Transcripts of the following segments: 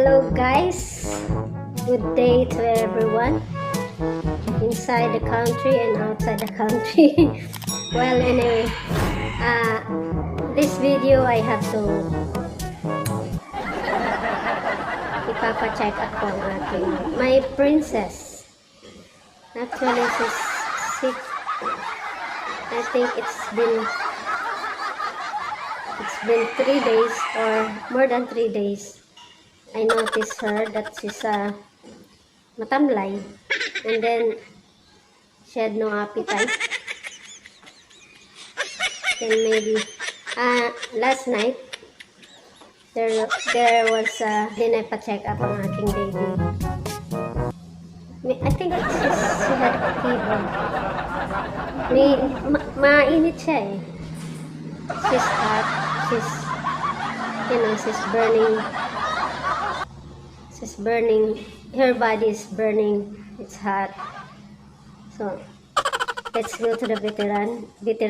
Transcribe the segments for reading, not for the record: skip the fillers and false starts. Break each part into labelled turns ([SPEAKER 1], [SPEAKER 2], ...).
[SPEAKER 1] Hello guys, good day to everyone inside the country and outside the country. Well, anyway, this video I have to ipapa-check up ko ang aking my princess. Actually, she's sick. I think it's been 3 days or more than 3 days. I noticed her that she's matamlay, and then she had no appetite. Then maybe last night there was din I pa-check up ang aking baby. I think she had a fever. Mainit siya eh. She's hot. She's burning. Her body is burning. It's hot. So let's go to the veterinary. Let's go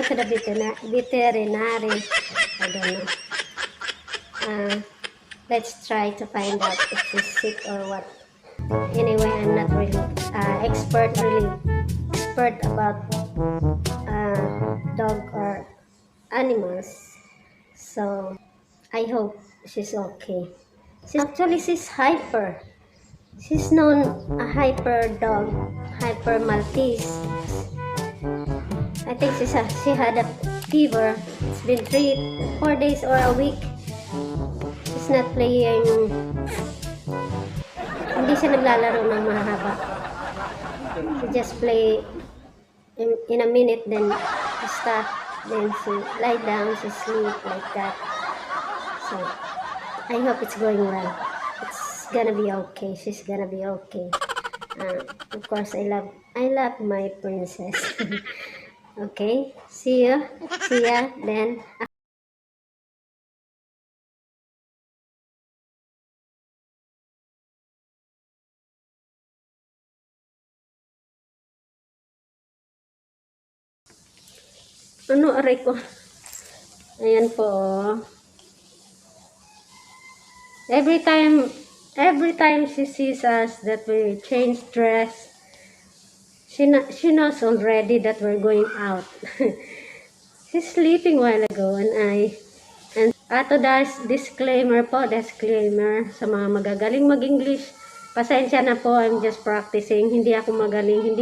[SPEAKER 1] to the veterinary. I don't know. Let's try to find out if she's sick or what. Anyway, I'm not really expert about dog or animals, so I hope she's okay. She's hyper. She's known a hyper dog, hyper Maltese. I think she had a fever. It's been 4 days or a week. She's not playing. Hindi siya naglalaro ng mahaba. She just play in a minute, then she stop, then she lie down, she sleep like that. So I hope it's going well. It's gonna be okay. She's gonna be okay. Of course, I love my princess. Okay, see ya then. Ano, aray ko. Ayan po. Every time she sees us that we change dress, she knows already that we're going out. She's sleeping a while ago, and ato disclaimer sa mga magagaling mag-English. Pasensya na po, I'm just practicing. Hindi ako magaling,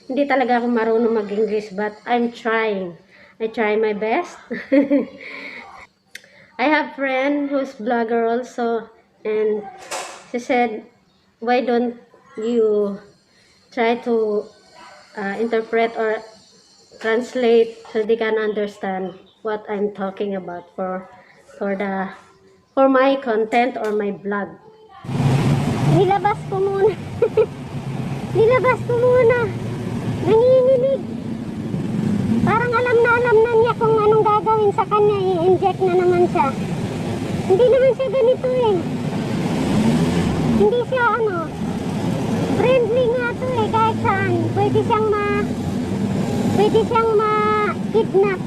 [SPEAKER 1] hindi talaga ako marunong mag-English, but I'm trying. I try my best. I have a friend who's blogger also, and she said, why don't you try to interpret or translate so they can understand what I'm talking about for my content or my blog. Nilabas ko muna. Nanginginig. Parang alam na niya kung anong gagawin sa kanya. I-inject na naman siya. Hindi naman siya ganito eh. Hindi siya friendly nga to eh. Kahit saan. Pwede siyang ma-kidnap.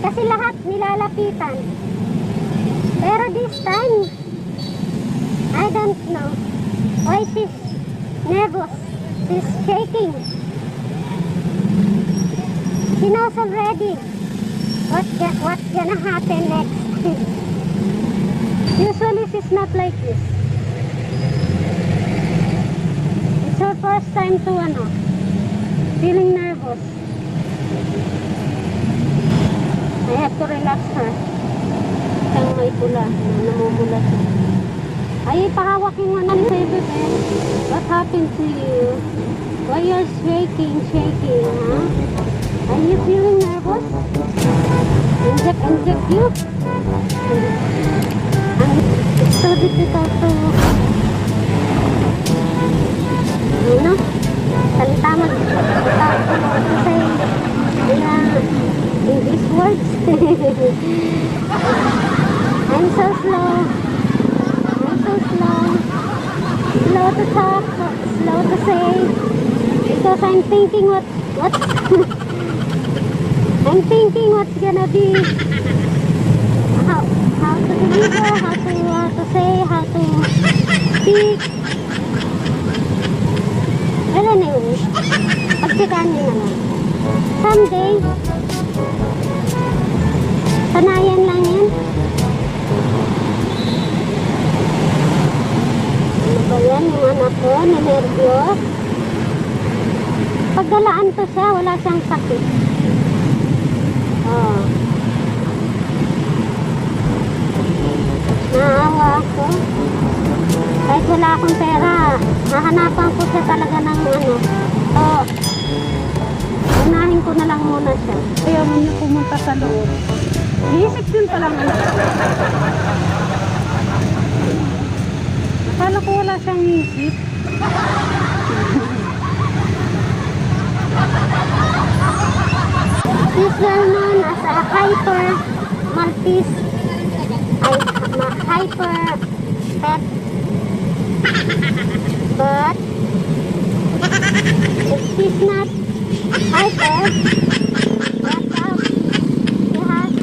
[SPEAKER 1] Kasi lahat nilalapitan. Pero this time, I don't know why she's nervous. She's shaking. She knows already what's gonna happen next. Usually she's not like this. It's her first time to feeling nervous. I have to relax her. Siyang may pula, namumula siya. Ay, pahawakin mo na sa'yo. What happened to you? Why you're shaking, huh? Are you feeling nervous? Inject you? It's so difficult to salita to say English words. I'm so slow to talk, slow to say, because I'm thinking I'm thinking what's gonna be speak. Well, anyway, pagsikaan nyo na lang. Someday, sanayan lang yan. Ano ba yan? Yung anak ko, ninervyos. Paggalaan to siya, wala siyang sakit. Oh. Naawa ako. Kahit wala akong pera, hahanapan ko siya talaga ng ano. Oh. Unahin ko na lang muna siya.
[SPEAKER 2] Ayaw mo niyo pumunta sa loob. Isip din palang anak. Akala ko wala siyang isip.
[SPEAKER 1] She's well known as a hyper Maltese, hyper pet. But if she's not hyper, watch out. She has,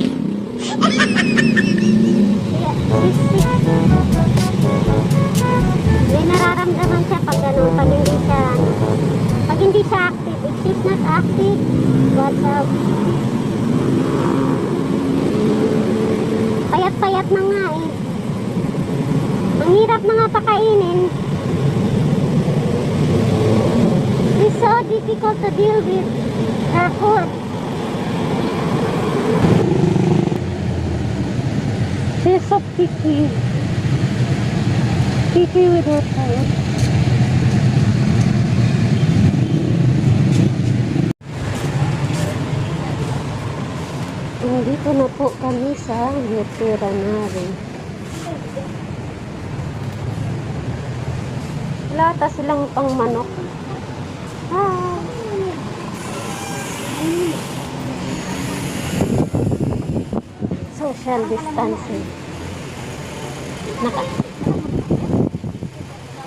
[SPEAKER 1] she's sick. May nararamdaman siya pag ganun, pag hindi siya, pag hindi siya active. If she's not active, watch out. Payat-payat na nga eh. Ang hirap na nga pakainin. It's so difficult to deal with her food.
[SPEAKER 2] She's so picky. Picky with her food.
[SPEAKER 1] Nandito na po kami sa veterinary. Wala ata silang pang manok. Ah. Social distancing.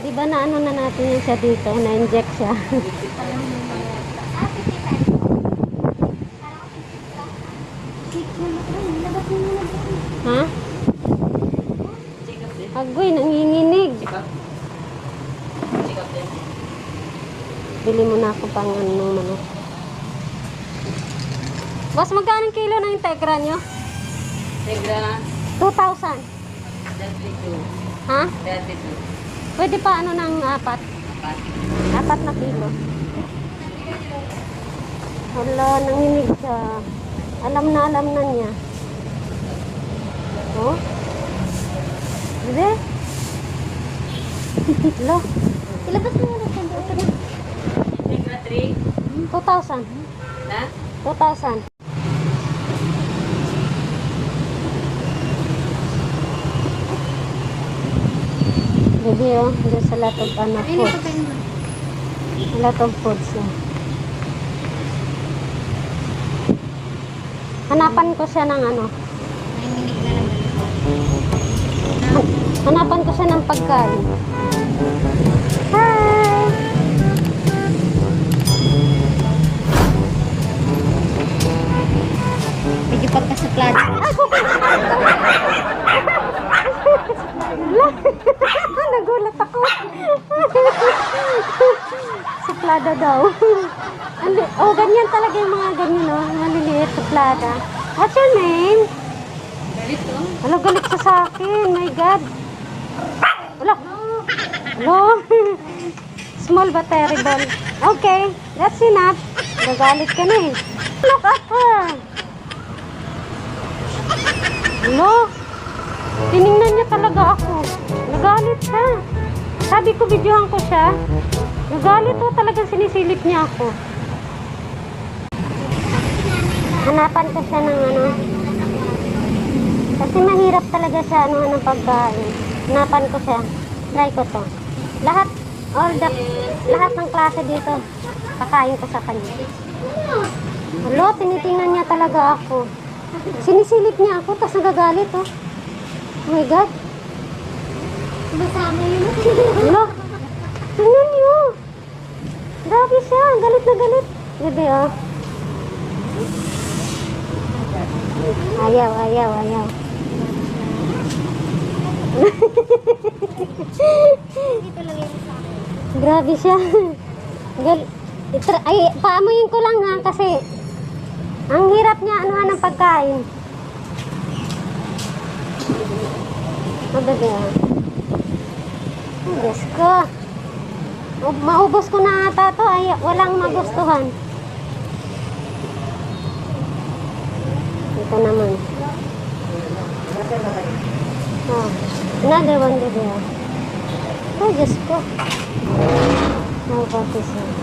[SPEAKER 1] Diba na ano na natin yung siya dito, na-inject siya. Ha? Agoy, nanginginig. Bili mo na ako pang ano manok. Boss, magkano kilo ng Integra nyo?
[SPEAKER 3] Integra,
[SPEAKER 1] 2,000.
[SPEAKER 3] 32.
[SPEAKER 1] Ha?
[SPEAKER 3] 32.
[SPEAKER 1] Pwede pa ano ng 4? 4 na kilo. Hala, nanginig siya. Alam na niya. Oh? Diba? Lo. Ilabas mo na ito na.
[SPEAKER 3] Integra 3.
[SPEAKER 1] 2,000.
[SPEAKER 3] Na?
[SPEAKER 1] 2,000. Baby, oh. There's a lot of foods. A lot of foods na. Hanapan ko siya ng ano. Hanapan ko siya ng pagkain. Hi!
[SPEAKER 2] Medyo pagkasaplado.
[SPEAKER 1] Nagulat ako. Suplada daw. Oh, ganyan talaga yung mga ganyan, no? Maliliit, suplada. What's your name?
[SPEAKER 3] Galit to?
[SPEAKER 1] Wala, galit siya sa akin. My God. Wala. Hello. Small but terrible. Okay, that's enough. Nagalit ka na eh. Look at her. Hello. Tiningnan niya talaga ako. Nagalit siya. Sabi ko, videohan ko siya. Nagalit to, talagang sinisilip niya ako. Hanapan ko siya ng ano. Kasi mahirap talaga siya ano ng pagkain. Hanapan ko siya. Try ko to. Lahat ng klase dito. Kakain ko sa kanya. Hello, tinitingnan niya talaga ako. Sinisilip niya ako, tapos nagagalit oh. Oh my God.
[SPEAKER 2] Masama yun.
[SPEAKER 1] Hello. Tingnan niyo. Grabe siya. Galit na galit. Bebe oh. Ayaw. Grabe siya. Ay, paamuyin ko lang ha, kasi ang hirap niya anuhan ng pagkain. Mababi ha. Ay, Diyos ko. Maubos ko na ata to, ay walang magustuhan. Ito naman. Oh, another one baby ha. Ay, Diyos ko. How about this one?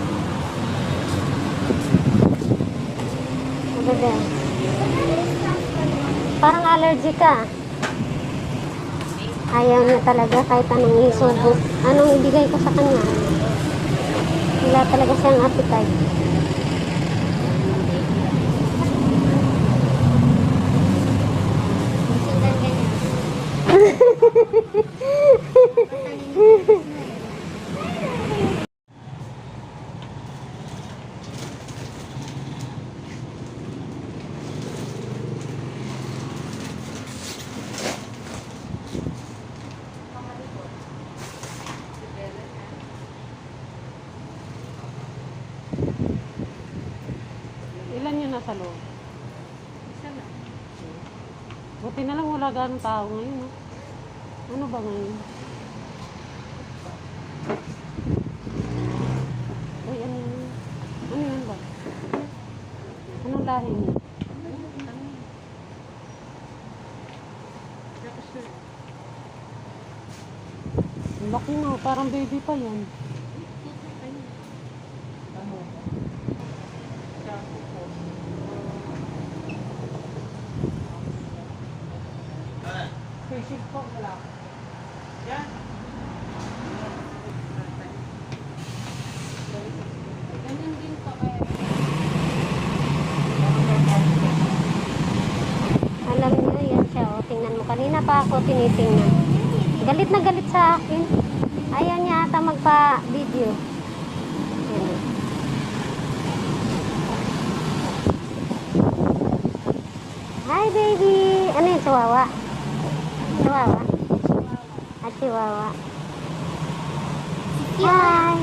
[SPEAKER 1] Mababi ha. Parang allergy ka. Ayaw niya talaga kahit anong isubo. Anong ibigay ko sa kanya. Wala talaga siyang appetite.
[SPEAKER 2] Ilan yun nasa loob?
[SPEAKER 3] Isa lang.
[SPEAKER 2] Buti na lang wala ganong tao ngayon. No? Ano ba ngayon? Uy, ano yun? Ano yun ba? Anong lahi niya? Ang laki na, parang baby pa yan. Sisig po, wala. Yan.
[SPEAKER 3] Ganyan din pa kaya.
[SPEAKER 1] Alam niyo, yan siya. O, tingnan mo. Kanina pa ako tinitingnan. Galit na galit sa akin. Ayaw niya ata magpa-video. Yan o. Hi, baby! Ano yung chihuahua? Chihuahua? At chihuahua. Hi!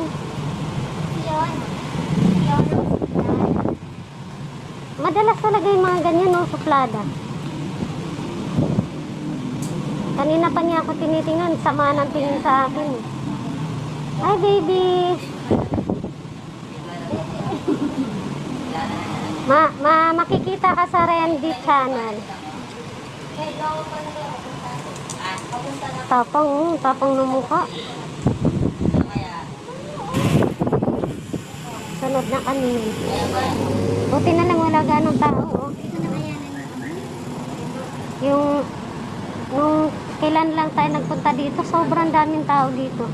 [SPEAKER 1] Madalas talaga yung mga ganyan, no? Suplada. Kanina pa niya ako tinitingnan, sama ng tingin sa akin. Hi, baby! Makikita ka sa Randy channel. Tapang ng mukha. Sunod na kami. Buti na lang wala ganong tao. Oh. Nung kailan lang tayo nagpunta dito, sobrang daming tao dito.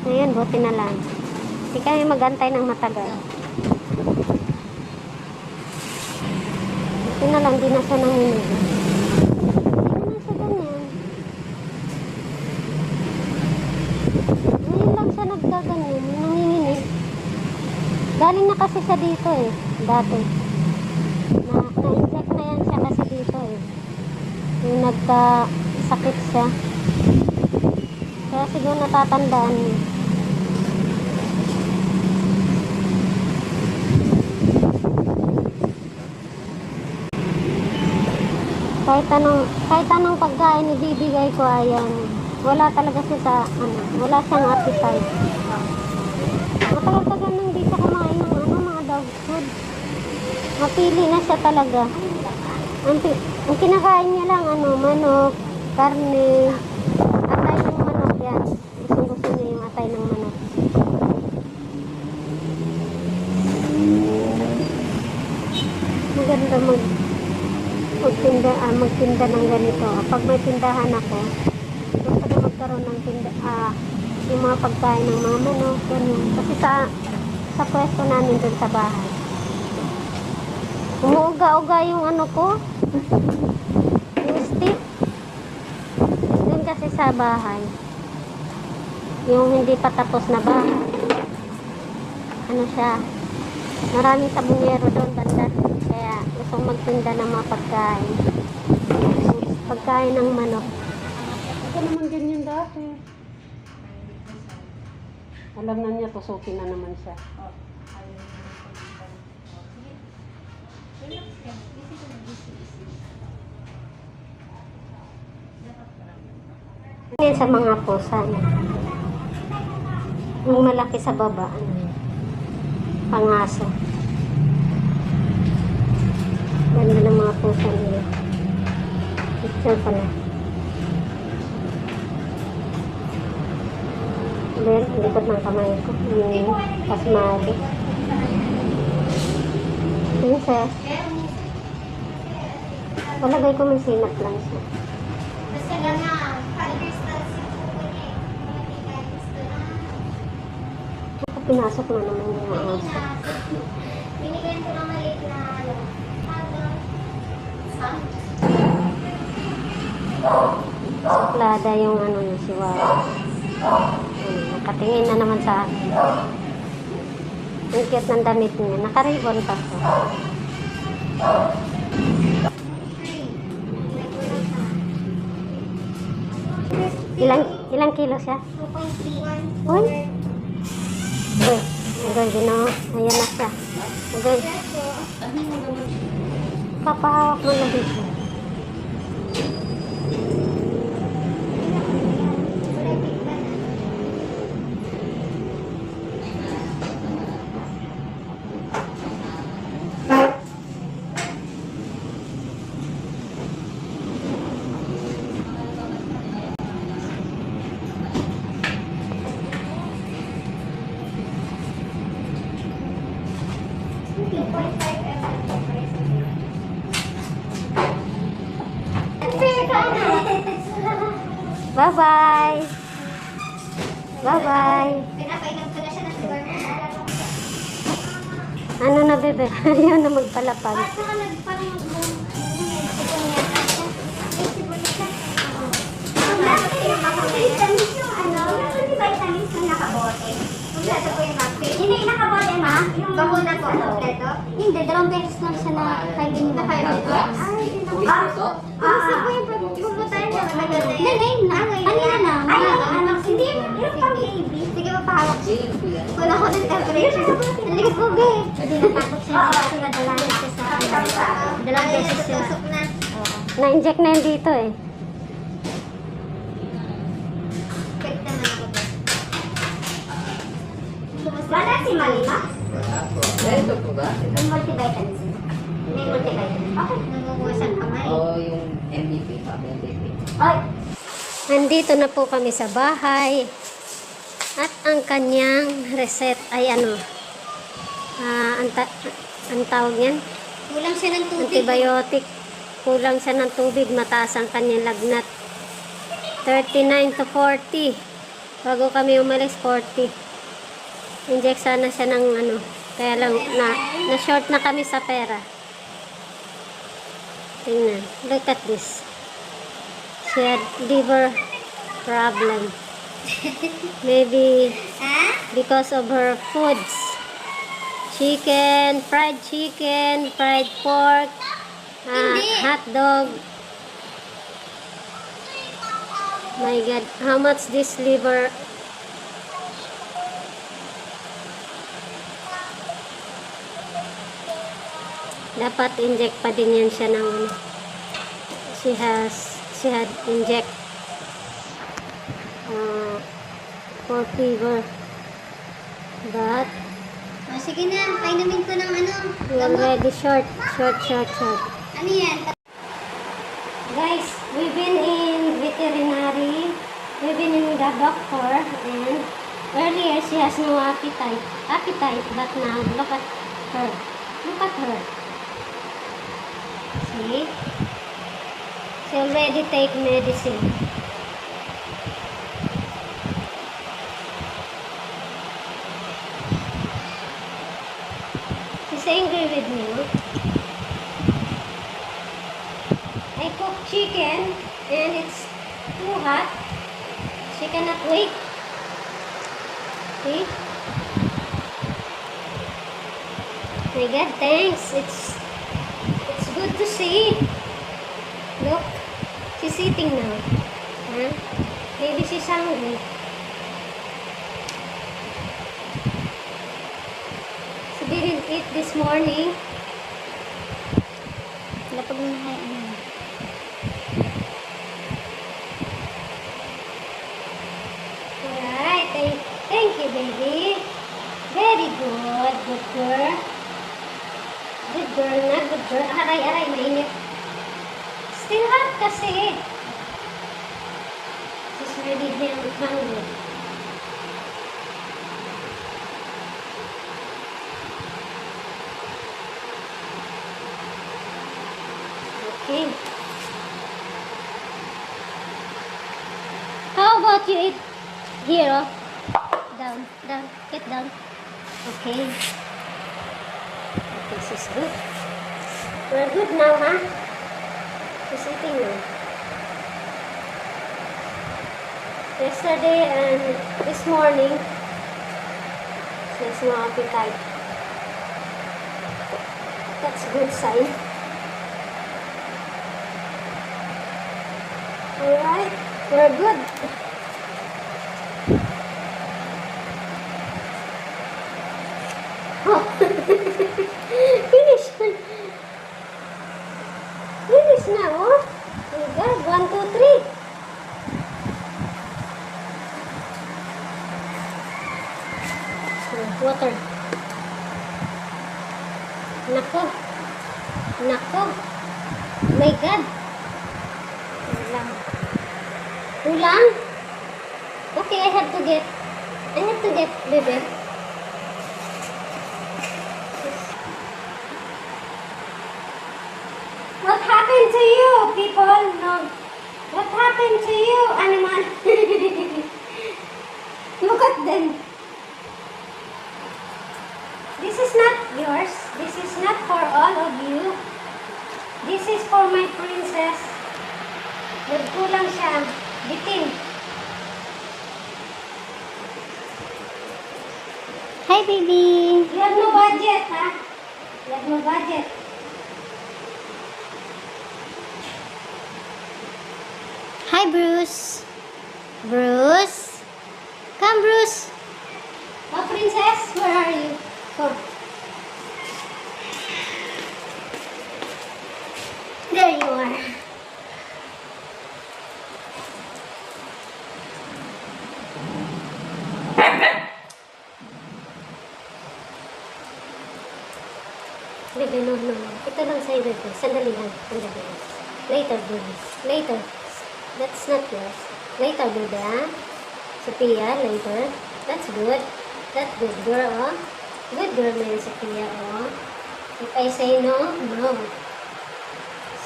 [SPEAKER 1] Ngayon, buti na lang. Hindi kami magantay ng matagal. Buti na lang, di na siya nanginig. Hindi na siya ganyan. Ngayon lang siya nagkaganyan, nanginginig. Galing na kasi siya dito eh, dati. Na-inject na yan siya kasi dito eh. Yung nagka-sakit siya. Kaya siguro natatandaan niya. Kahit anong pagkain ibibigay ko, ayan. Wala talaga siya sa, wala siyang appetite. Matagal-tagal nang di siya kumain ng mga dog food. Mapili na siya talaga. Ang kinakain niya lang, manok, karne, atay ng manok yan. Gusto niya yung atay ng manok. Maganda magtinda ng ganito. Pag may tindahan ako, gusto ko magkaroon ng yung mga pagkain ng mga manok, ganyan. Kasi sa pwesto namin dun sa bahay. Umuuga-uga yung ko, yung stick. Dun kasi sa bahay. Yung hindi pa tapos na bahay. Siya, maraming sabungero doon banda. Kaya gustong magtinda ng mga pagkain. Pagkain ng manok.
[SPEAKER 2] ka naman ganyan dati. Alam na niya, tusukin na naman siya.
[SPEAKER 1] Ngayon sa mga pusa. Yung malaki sa baba. Pangaso. Ganda ng mga pusa nila. Picture pala. Then, ang likod ng kamay ko. Yung pasmado. Princess. Palagay ko may sinap lang siya. Ako pinasok na naman yung aso.
[SPEAKER 4] Binigyan ko ng maliit na
[SPEAKER 1] Suplada yung ano niya, si Wawa. Nakatingin na naman sa akin. Ang cute ng damit niya. Naka-ribbon pa siya. Ilang kilo siya?
[SPEAKER 4] 2.3.
[SPEAKER 1] Uy! Uy! Agay, ginawa. Ayan na siya. Agay. Papahawak mo na dito. Bye-bye! Bye-bye!
[SPEAKER 4] Pinapainom ko na siya ng sugar.
[SPEAKER 1] Ano na, bebe? Ayaw na magpalapag.
[SPEAKER 4] Parang vitamins na nakabote. Kompleto po yung vaccine. Hindi, nakabote ma? Yung bakuna po, kompleto? Hindi, 2 pesos lang siya na 5 in 1. Ay, gusto po yung pupuntahan niya. Hindi, kanina na. Hindi, yung pang baby. Sige, mapahawak. Wala ko ng temperature. Hindi ko, babe. Hindi, natakot siya. Kasi nadalanan siya sa akin. 2 beses siya.
[SPEAKER 1] Na-inject na yun dito eh.
[SPEAKER 4] Check naman ako ba? Wala si Malima?
[SPEAKER 5] Ito po ba?
[SPEAKER 4] Yung multivitamins. May multivitamins. Bakit nangungusan kamay?
[SPEAKER 5] Oo, yung MVP pa, MVP.
[SPEAKER 4] Ay!
[SPEAKER 1] Nandito na po kami sa bahay. At ang kanyang reset ay ano? Ang tawag niyan?
[SPEAKER 4] Kulang siya ng tubig.
[SPEAKER 1] Antibiotic. Kulang siya ng tubig. Mataas ang kanyang lagnat. 39 to 40. Bago kami umalis, 40. Inject sana siya ng ano. Kaya lang, na-short na kami sa pera. Tingnan. Look at this. She had liver problem. Maybe because of her foods. Chicken, fried pork, hot dog. My God, how much this liver? Dapat inject pa din yan siya ng ano. She had inject for fever. But
[SPEAKER 4] Sige na, painumin ko ng ano.
[SPEAKER 1] we already short.
[SPEAKER 4] Ano yan?
[SPEAKER 1] Guys, we've been in veterinary. We've been in the doctor, and earlier she has no appetite. But now look at her. See? She already take medicine. She's angry with me. I cook chicken and it's too hot. She cannot wait. See? My God, thanks. It's good to see. Look, she's eating now. Huh? Maybe she's hungry. She didn't eat this morning.
[SPEAKER 4] Lapag mo na ano.
[SPEAKER 1] Alright, thank you, baby. Very good. Good girl. Good girl na, good girl. Aray, mainit. Still hot kasi. She's really hungry. Okay. How about you eat here? Oh? Down, get down. Okay. This is good. We're good now, huh? She's eating now. Yesterday and this morning, she has no appetite. That's a good sign. Alright, we're good. Oh, finish. Finish now, oh. Oh my God, 1, 2, 3. Water. Nako. Nako. My God. Ulang. Ulang? Okay, I have to get, baby. What happened to you, people? No. What happened to you, animal? Look at them. This is not yours. This is not for all of you. This is for my princess. Nagkulang siya. Bitin.
[SPEAKER 4] Hi, baby.
[SPEAKER 1] You have no budget, ha? You have no budget.
[SPEAKER 4] Hi, Bruce. Bruce. Come, Bruce.
[SPEAKER 1] Oh, princess, where are you? Come. There you are. Bebe, no. Ito lang sa'yo, bebe. Sandali lang. Later, bebe. Later. That's not yours. Later, bebe, ha? Sophia, later. That's good. That's good girl, oh. Good girl na yun, Sophia, oh. If I say no, no.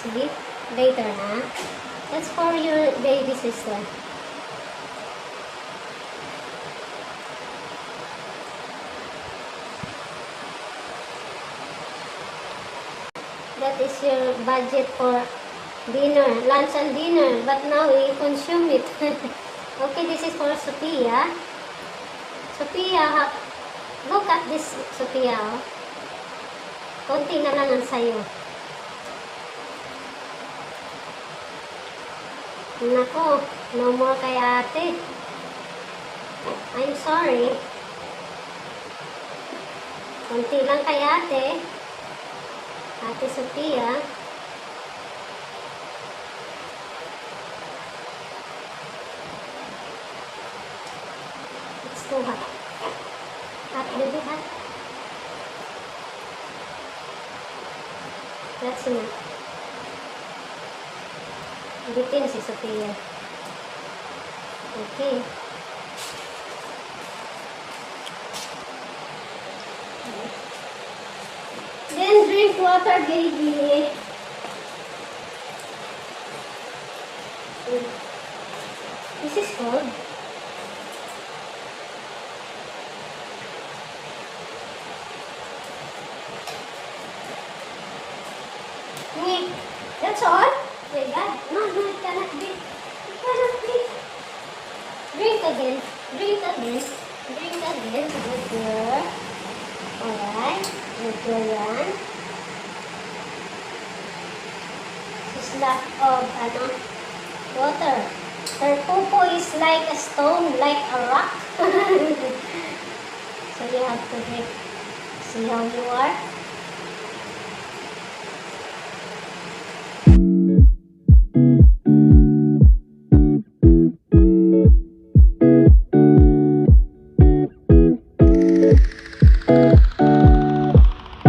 [SPEAKER 1] See? Later, ha? That's for your baby sister. That is your budget for dinner, lunch and dinner. But now we consume it. Okay, this is for Sophia. Sophia, look at this, Sophia. Oh. Konti na lang ang sayo. Nako, no more kay ate. I'm sorry. Konti lang kay ate. Ate Sophia. It's too hot. Hot, baby, hot. That's enough. Bitin si Sophia. Okay. Then drink water, baby. This is cold. Wait, that's all? Wait, God. No, it cannot be. It cannot be. Drink again. Drink again. Drink again. Good girl. Alright. Good girl yan. She's lack of, water.
[SPEAKER 4] Her popo is like a stone, like a rock. So you have to see how you are.